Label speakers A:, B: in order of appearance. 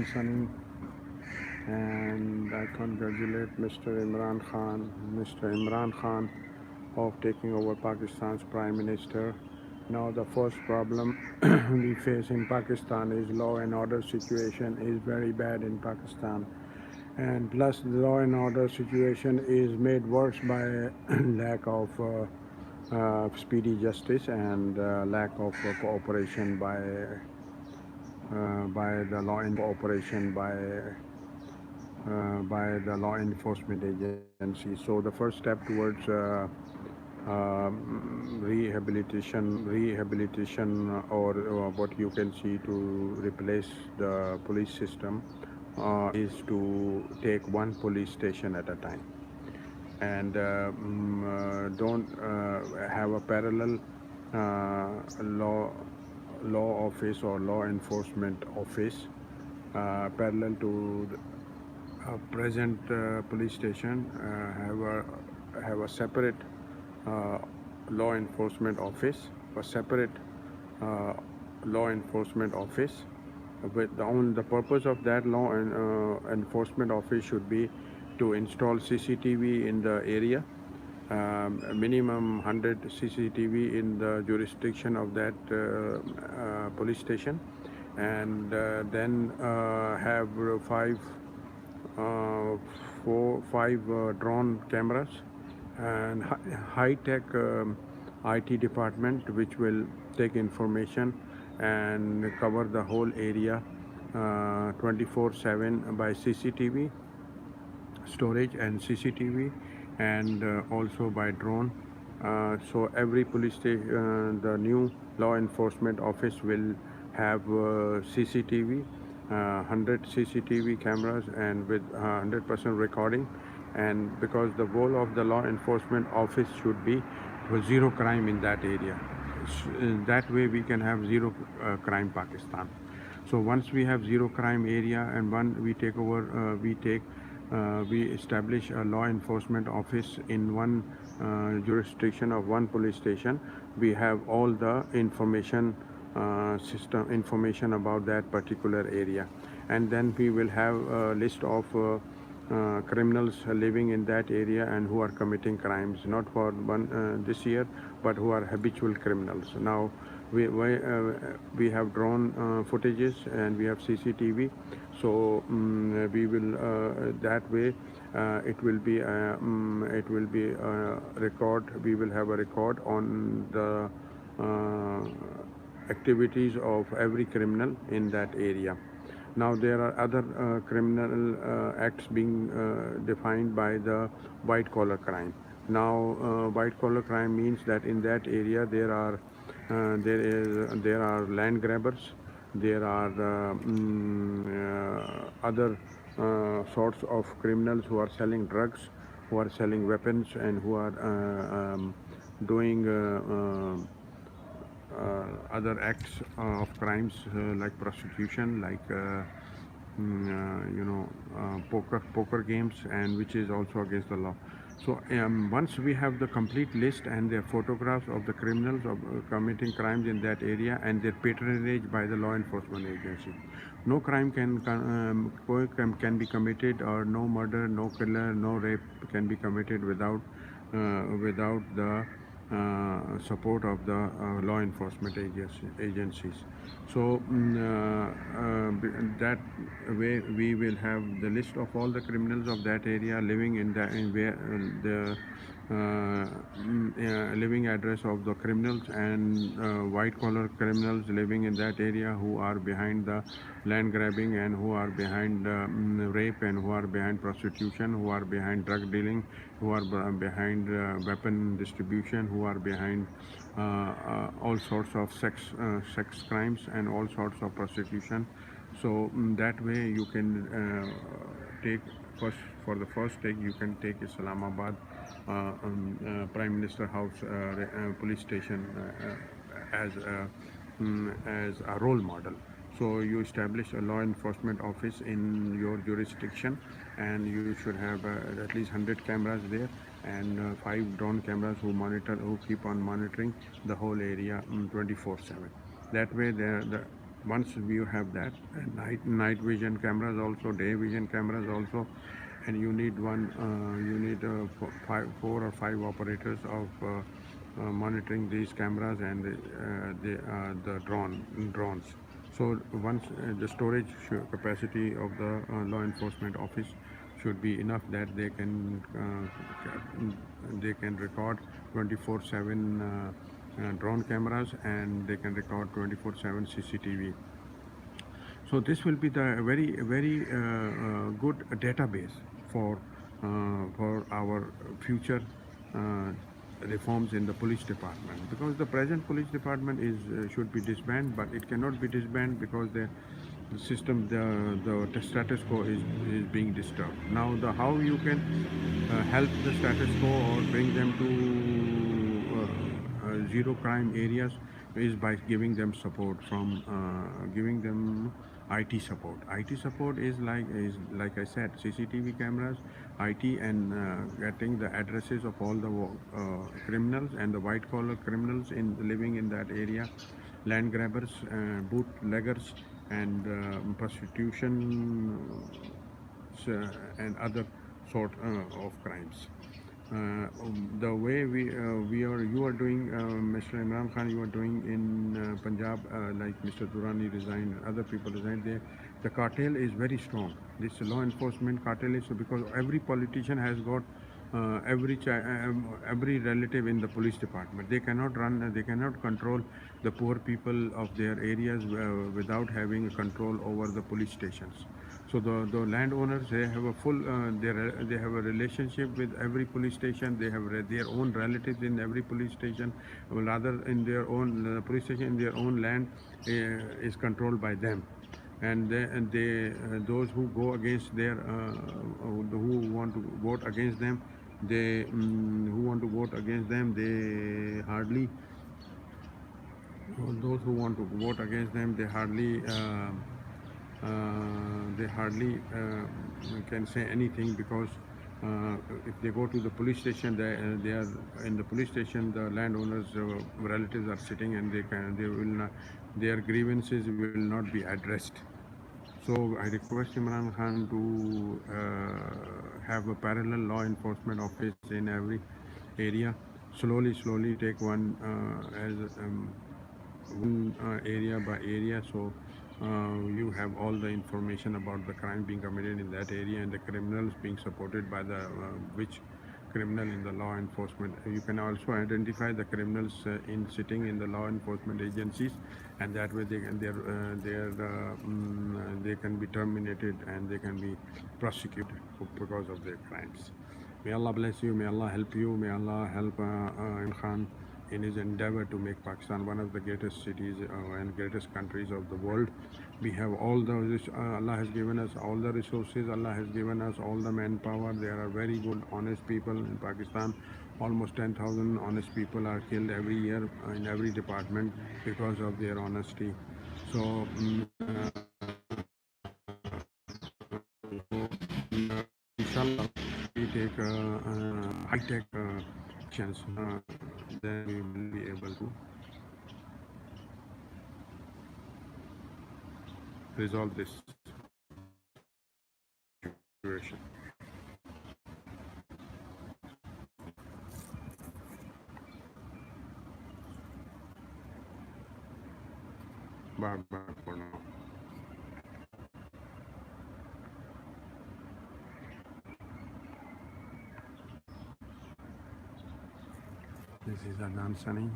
A: Sunny, and I congratulate Mr. Imran Khan of taking over Pakistan's Prime Minister. Now the first problem we face in Pakistan is law and order situation is very bad in Pakistan, and plus the law and order situation is made worse by lack of speedy justice and lack of cooperation by the law enforcement agency. So the first step towards rehabilitation, or what you can see to replace the police system, is to take one police station at a time, and don't have a parallel law office or law enforcement office parallel to present police station. Have a separate uh, law enforcement office, a separate uh, law enforcement office. With the purpose of that law and enforcement office should be to install CCTV in the area, minimum 100 CCTV in the jurisdiction of that police station, and then have uh, five drone cameras, and high-tech IT department which will take information and cover the whole area 24/7 by CCTV storage and CCTV, and also by drone. So every police station, the new law enforcement office will have CCTV, 100 CCTV cameras, and with 100% recording. And because the goal of the law enforcement office should be zero crime in that area. That way we can have zero crime Pakistan. So once we have zero crime area, and we establish a law enforcement office in one jurisdiction of one police station. We have all the information about that particular area, and then we will have a list of criminals living in that area and who are committing crimes, not for this year, but who are habitual criminals. Now we have drone footages and we have CCTV, so we will that way it will be a record. We will have a record on the activities of every criminal in that area. Now there are other criminal acts being defined by the white collar crime. Now white collar crime means that in that area there are land grabbers, there are other sorts of criminals who are selling drugs, who are selling weapons, and who are doing other acts of crimes like prostitution, like poker games, and which is also against the law. So once we have the complete list and their photographs of the criminals of committing crimes in that area and their patronage by the law enforcement agency, no crime can be committed, or no murder, no killer, no rape can be committed without the support of the law enforcement agencies. So that way we will have the list of all the criminals of that area living in where the living address of the criminals, and white collar criminals living in that area who are behind the land grabbing, and who are behind rape, and who are behind prostitution, who are behind drug dealing, who are behind weapon distribution, who are behind all sorts of sex crimes and all sorts of prostitution. So that way you can take first for the first take you can take Islamabad Prime Minister House police station as a role model. So you establish a law enforcement office in your jurisdiction, and you should have at least 100 cameras there, and 5 drone cameras who keep on monitoring the whole area 24/7. That way Once you have that, night vision cameras also, day vision cameras also, and you need you need four or five operators of monitoring these cameras and the drones. So once the storage capacity of the law enforcement office should be enough that they can record 24/7 drone cameras, and they can record 24/7 CCTV. So this will be the good database for our future uh, reforms in the police department, because the present police department is should be disbanded, but it cannot be disbanded because the system, the status quo is being disturbed. Now the how you can help the status quo or bring them to zero crime areas is by giving them support from giving them IT support. IT support is like I said, CCTV cameras, IT, and getting the addresses of all the criminals and the white collar criminals in living in that area, land grabbers, bootleggers, and prostitution and other sort of crimes. The way we are you are doing, Mr. Imran Khan, you are doing in Punjab, like Mr. Durrani resigned, other people resigned there. The cartel is very strong. This law enforcement cartel is, because every politician has got every relative in the police department. They cannot run, they cannot control the poor people of their areas without having a control over the police stations. So the landowners, they have a they have a relationship with every police station. They have their own relatives in every police station. Rather, in their own police station in their own land is controlled by them. And those who go against who want to vote against them, they hardly, those who want to vote against them, they hardly can say anything, because if they go to the police station, they are in the police station. The landowners' relatives are sitting, and they will not, their grievances will not be addressed. So I request Imran Khan to have a parallel law enforcement office in every area. Slowly take one area by area, so you have all the information about the crime being committed in that area and the criminals being supported by the which criminal in the law enforcement. You can also identify the criminals in sitting in the law enforcement agencies, and that way they can be terminated and they can be prosecuted because of their crimes. May Allah bless you. May Allah help you. May Allah help Imran Khan in his endeavor to make Pakistan one of the greatest cities and greatest countries of the world. We have all the Allah has given us all the resources. Allah has given us all the manpower. There are very good, honest people in Pakistan. Almost 10,000 honest people are killed every year in every department because of their honesty. So, inshallah, we take high-tech actions, then we will be able to resolve this situation. Bye bye for now. This is Adnan Sani.